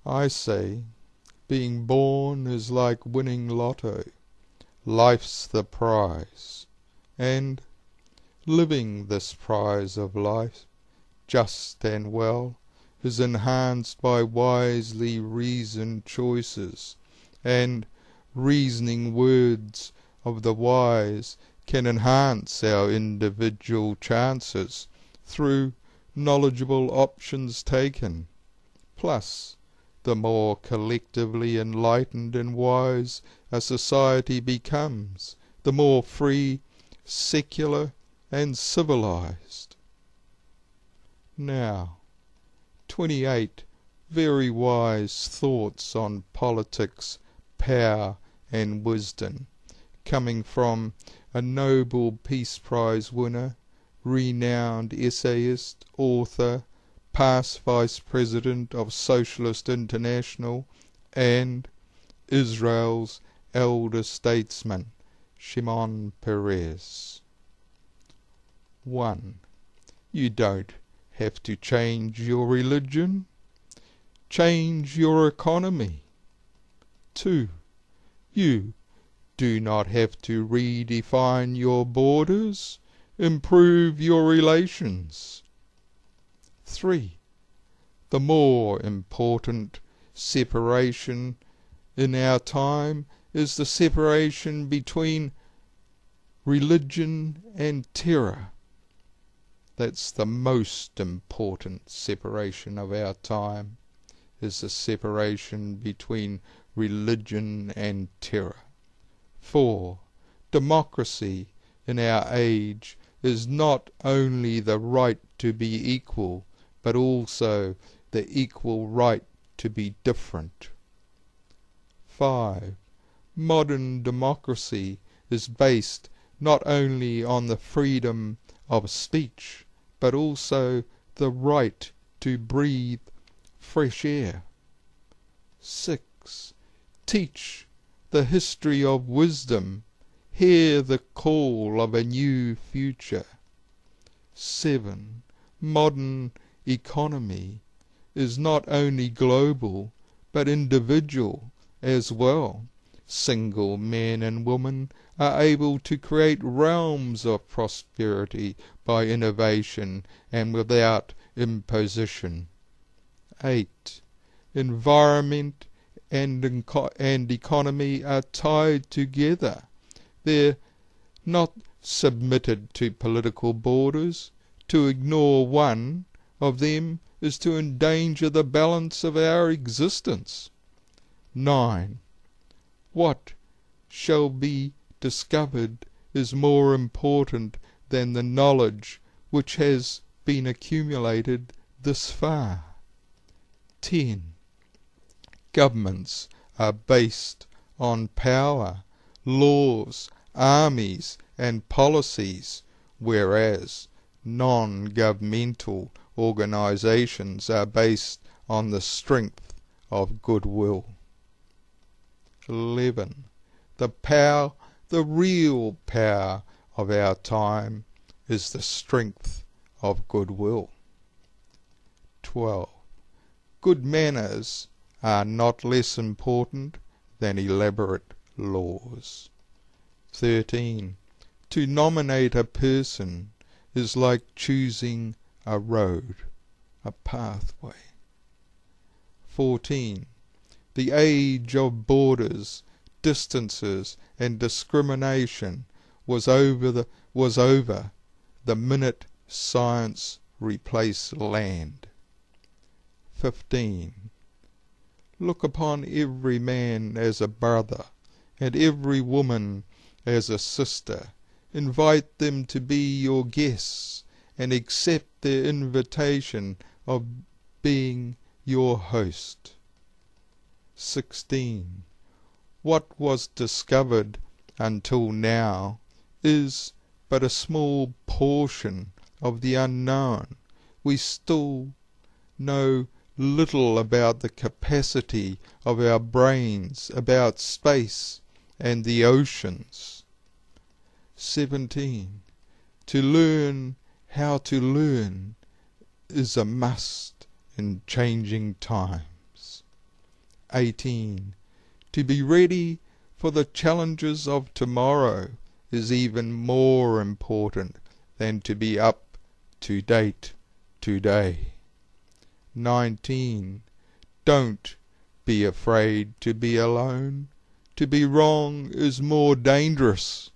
I say, being born is like winning lotto. Life's the prize, and living this prize of life just and well is enhanced by wisely reasoned choices, and reasoning words of the wise can enhance our individual chances through knowledgeable options taken. Plus, the more collectively enlightened and wise a society becomes, the more free, secular, and civilized. Now, 28 very wise thoughts on politics, power, and wisdom, coming from a Nobel Peace Prize winner, renowned essayist, author, past Vice President of Socialist International, and Israel's elder statesman, Shimon Peres. 1. You don't have to change your religion. Change your economy. 2. You do not have to redefine your borders. Improve your relations. 3. The more important separation in our time is the separation between religion and terror. That's the most important separation of our time, is the separation between religion and terror. 4. Democracy in our age is not only the right to be equal, but also the equal right to be different. 5. Modern democracy is based not only on the freedom of speech, but also the right to breathe fresh air. 6. Teach the history of wisdom. Hear the call of a new future. 7. Modern economy is not only global, but individual as well. Single men and women are able to create realms of prosperity by innovation and without imposition. 8. Environment and economy are tied together. They're not submitted to political borders. To ignore one of them is to endanger the balance of our existence. 9. What shall be discovered is more important than the knowledge which has been accumulated this far. 10. Governments are based on power, laws, armies, and policies, whereas non-governmental organizations are based on the strength of goodwill. 11. The real power of our time is the strength of goodwill. 12. Good manners are not less important than elaborate laws. 13. To nominate a person is like choosing a road, a pathway. 14. The age of borders, distances, and discrimination was over the minute science replaced land. 15. Look upon every man as a brother, and every woman as a sister. Invite them to be your guests, and accept their invitation of being your host. 16. What was discovered until now is but a small portion of the unknown. We still know little about the capacity of our brains, about space and the oceans. 17. To learn how to learn is a must in changing times. 18. To be ready for the challenges of tomorrow is even more important than to be up to date today. 19. Don't be afraid to be alone. To be wrong is more dangerous.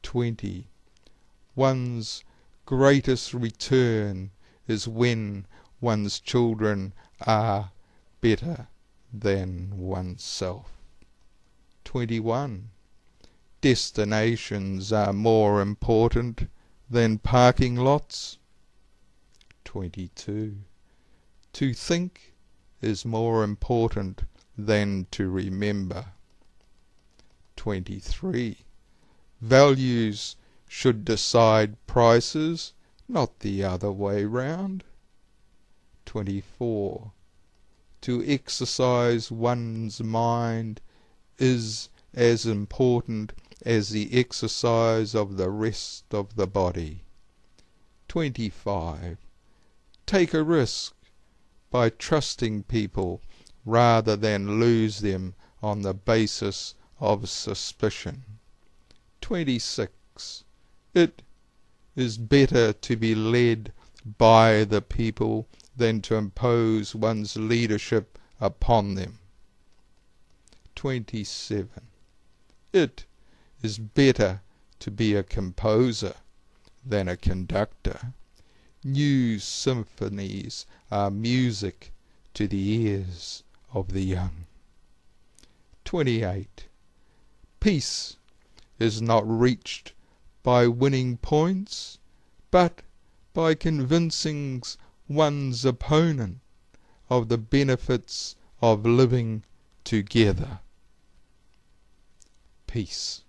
20. One's greatest return is when one's children are better than oneself. 21. Destinations are more important than parking lots. 22. To think is more important than to remember. 23. Values should decide prices, not the other way round. 24. To exercise one's mind is as important as the exercise of the rest of the body. 25. Take a risk by trusting people rather than lose them on the basis of suspicion. 26. It is better to be led by the people than to impose one's leadership upon them. 27. It is better to be a composer than a conductor. New symphonies are music to the ears of the young. 28. Peace is not reached by winning points, but by convincing one's opponent of the benefits of living together. Peace.